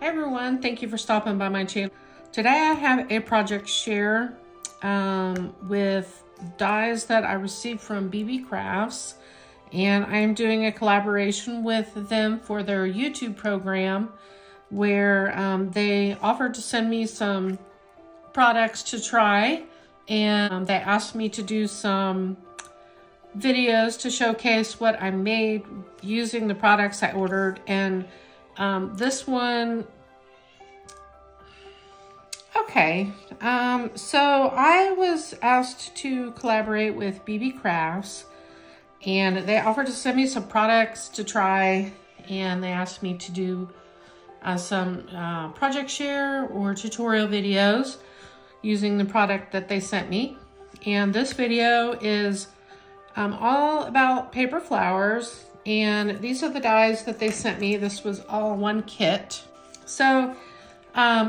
Hi everyone, thank you for stopping by my channel. Today I have a project share with dies that I received from Beebeecrafts, and I'm doing a collaboration with them for their YouTube program where they offered to send me some products to try, and they asked me to do some videos to showcase what I made using the products I ordered. And this one, okay, so I was asked to collaborate with Beebeecrafts, and they offered to send me some products to try, and they asked me to do some project share or tutorial videos using the product that they sent me. And this video is all about paper flowers, and these are the dies that they sent me. This was all one kit. So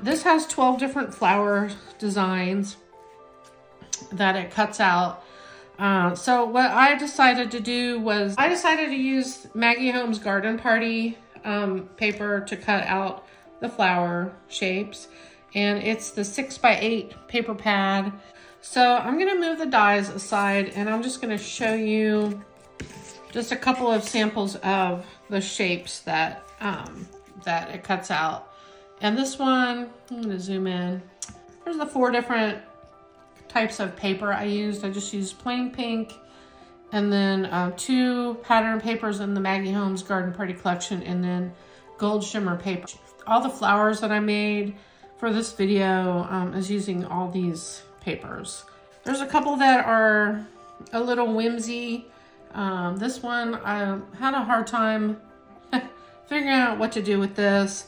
this has 12 different flower designs that it cuts out. So what I decided to do was I decided to use Maggie Holmes Garden Party paper to cut out the flower shapes, and it's the 6x8 paper pad. So I'm gonna move the dies aside, and I'm just gonna show you just a couple of samples of the shapes that that it cuts out. And this one, I'm gonna zoom in. There's the 4 different types of paper I used. I just used plain pink, and then 2 pattern papers in the Maggie Holmes Garden Party collection, and then gold shimmer paper. All the flowers that I made for this video is using all these papers. There's a couple that are a little whimsy. This one, I had a hard time figuring out what to do with this.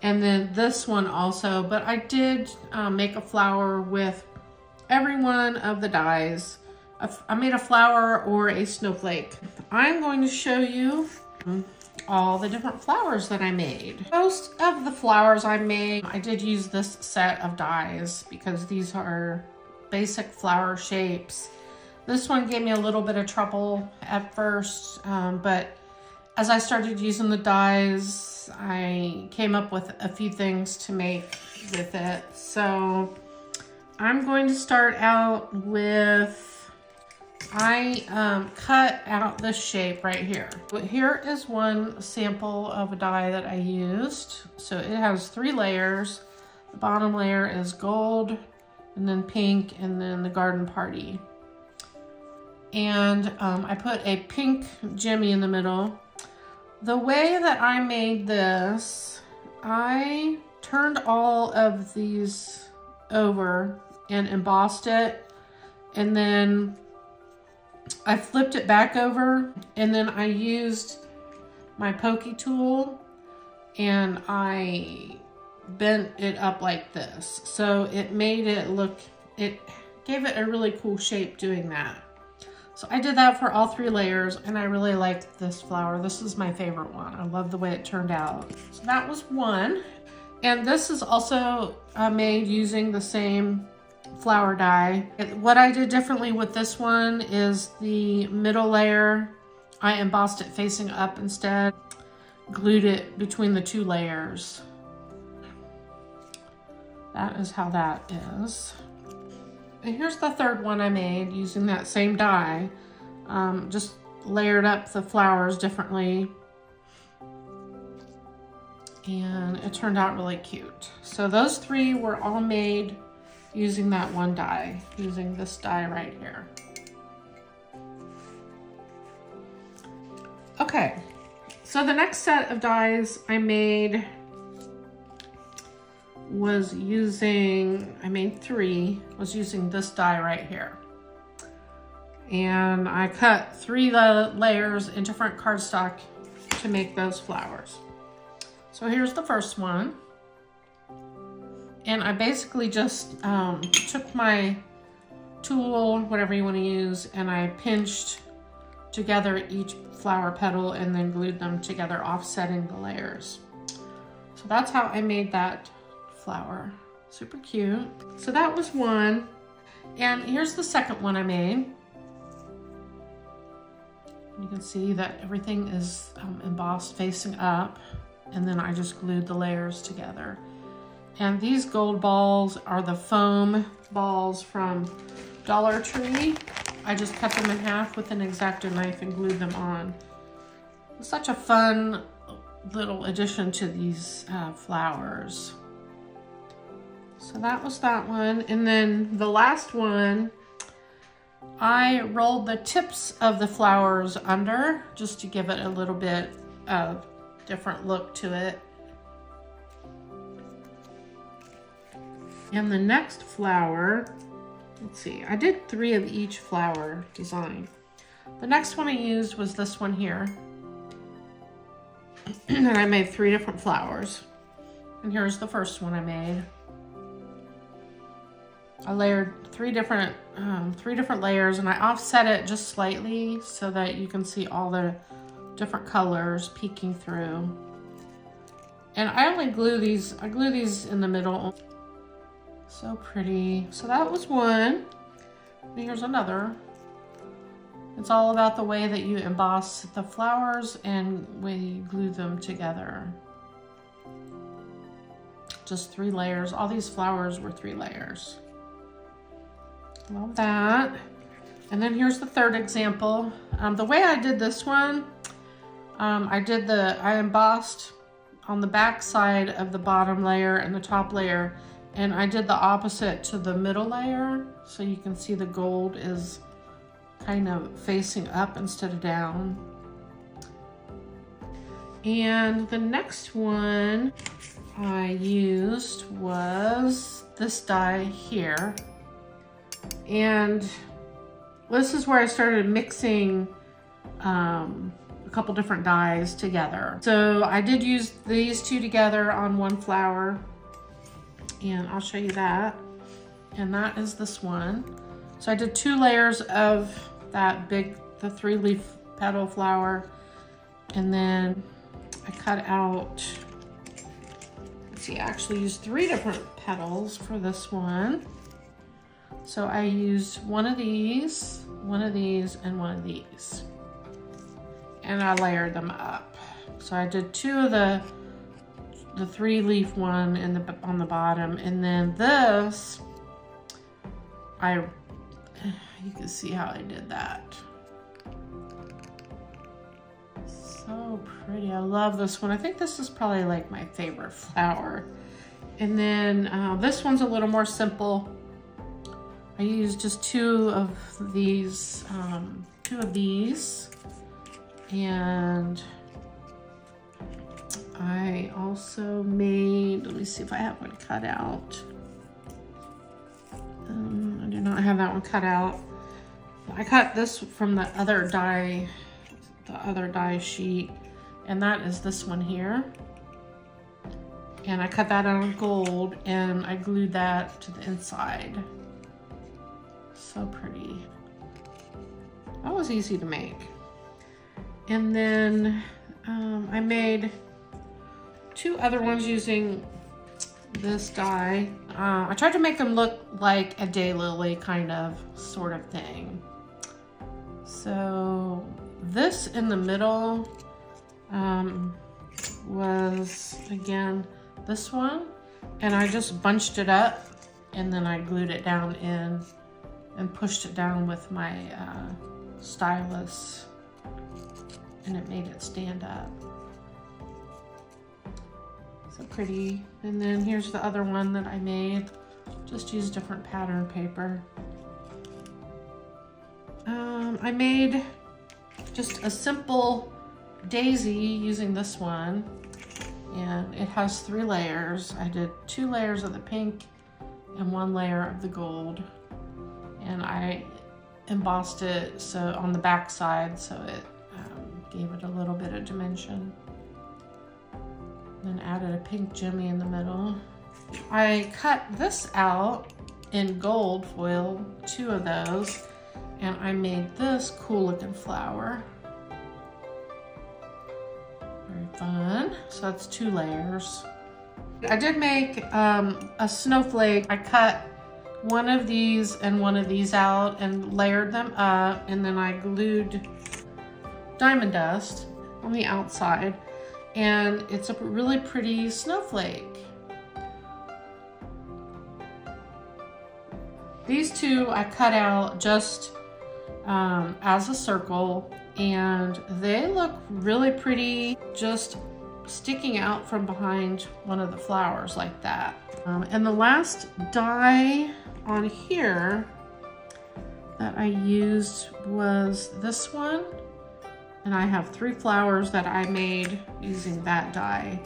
And then this one also, but I did make a flower with every one of the dies. I made a flower or a snowflake. I'm going to show you all the different flowers that I made. Most of the flowers I made, I did use this set of dies because these are basic flower shapes. This one gave me a little bit of trouble at first, but as I started using the dies, I came up with a few things to make with it. So I'm going to start out with, I cut out this shape right here. But here is one sample of a die that I used. So it has 3 layers. The bottom layer is gold, and then pink, and then the garden party. And I put a pink Jimmy in the middle. The way that I made this, I turned all of these over and embossed it, and then I flipped it back over, and then I used my pokey tool and I bent it up like this. So it made it look, it gave it a really cool shape doing that. So I did that for all 3 layers, and I really liked this flower. This is my favorite one. I love the way it turned out. So that was one. And this is also made using the same flower die. What I did differently with this one is the middle layer, I embossed it facing up instead, glued it between the 2 layers. That is how that is. And here's the 3rd one I made using that same die. Just layered up the flowers differently, and it turned out really cute. So those 3 were all made using that one die, using this die right here. Okay, so the next set of dies I made was using, I made 3, was using this die right here. And I cut 3 layers in different cardstock to make those flowers. So here's the first one. And I basically just took my tool, whatever you want to use, and I pinched together each flower petal and then glued them together, offsetting the layers. So that's how I made that flower. Super cute. So that was one. And here's the second one I made. You can see that everything is embossed facing up. and then I just glued the layers together. And these gold balls are the foam balls from Dollar Tree. I just cut them in half with an X-Acto knife and glued them on. It's such a fun little addition to these flowers. So that was that one. And then the last one, I rolled the tips of the flowers under just to give it a little bit of different look to it. And the next flower, let's see, I did 3 of each flower design. The next one I used was this one here. And I made 3 different flowers. And here's the first one I made. I layered 3 different layers, and I offset it just slightly so that you can see all the different colors peeking through. And I only glue these, I glue these in the middle. So pretty. So that was one. And here's another. It's all about the way that you emboss the flowers and when you glue them together. Just 3 layers. All these flowers were 3 layers. Love that. And then here's the third example. The way I did this one, I embossed on the back side of the bottom layer and the top layer, and I did the opposite to the middle layer. So you can see the gold is kind of facing up instead of down. And the next one I used was this die here. And this is where I started mixing a couple different dyes together. So I did use these 2 together on one flower, and I'll show you that. And that is this one. So I did 2 layers of that big, the 3-leaf petal flower, and then I cut out, let's see, I actually used 3 different petals for this one. So I used one of these, and one of these. And I layered them up. So I did 2 of the 3-leaf one on the bottom, and then this, you can see how I did that. So pretty, I love this one. I think this is probably like my favorite flower. And then this one's a little more simple. I used just 2 of these, and I also made, let me see if I have one cut out. I do not have that one cut out. I cut this from the other die sheet, and that is this one here. And I cut that out of gold, and I glued that to the inside. So pretty. That was easy to make. And then I made 2 other ones using this die. I tried to make them look like a daylily kind of sort of thing. So this in the middle was, again, this one. And I just bunched it up, and then I glued it down in and pushed it down with my stylus, and it made it stand up. So pretty. And then here's the other one that I made. Just use different pattern paper. I made just a simple daisy using this one, and it has 3 layers. I did 2 layers of the pink and 1 layer of the gold, and I embossed it so on the back side, so it gave it a little bit of dimension. Then added a pink jimmy in the middle. I cut this out in gold foil, 2 of those, and I made this cool looking flower. Very fun. So that's 2 layers. I did make a snowflake. I cut one of these and one of these out and layered them up, and then I glued diamond dust on the outside. and it's a really pretty snowflake. These two I cut out just as a circle, and they look really pretty just sticking out from behind one of the flowers like that. And the last die on here that I used was this one, and I have 3 flowers that I made using that die.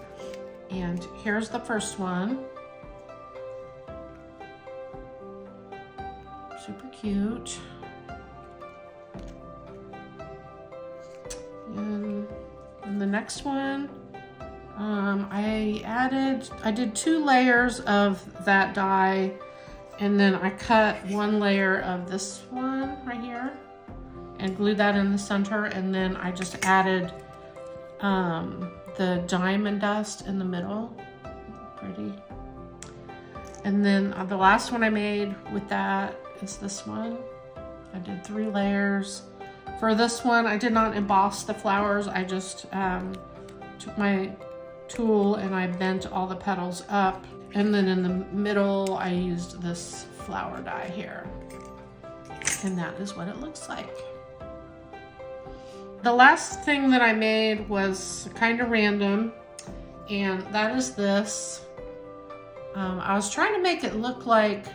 And here's the first one. Super cute. And the next one, I did 2 layers of that die, and then I cut 1 layer of this one right here and glued that in the center, and then I just added the diamond dust in the middle. Pretty. And then the last one I made with that is this one. I did 3 layers. For this one, I did not emboss the flowers. I just took my tool and I bent all the petals up. And then in the middle, I used this flower die here. And that is what it looks like. The last thing that I made was kind of random, and that is this. I was trying to make it look like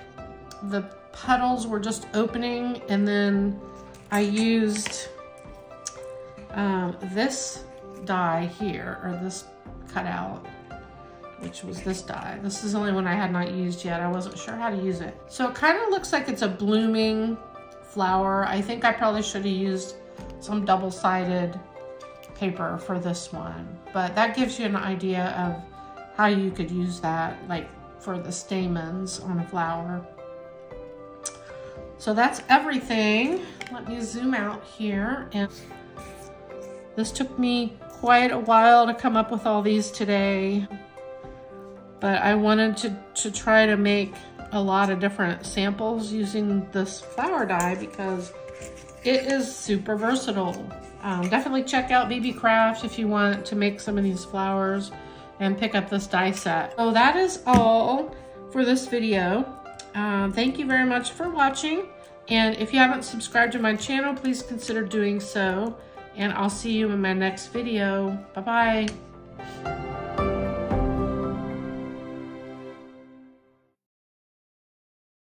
the petals were just opening, and then I used this die here, or this cutout, which was this die. This is the only one I had not used yet. I wasn't sure how to use it. So it kind of looks like it's a blooming flower. I think I probably should have used some double-sided paper for this one, but that gives you an idea of how you could use that, like for the stamens on a flower. So that's everything. Let me zoom out here. And this took me quite a while to come up with all these today, but I wanted to try to make a lot of different samples using this flower die because it is super versatile. Definitely check out Beebeecraft if you want to make some of these flowers and pick up this die set. So that is all for this video. Thank you very much for watching. And if you haven't subscribed to my channel, please consider doing so. And I'll see you in my next video. Bye-bye.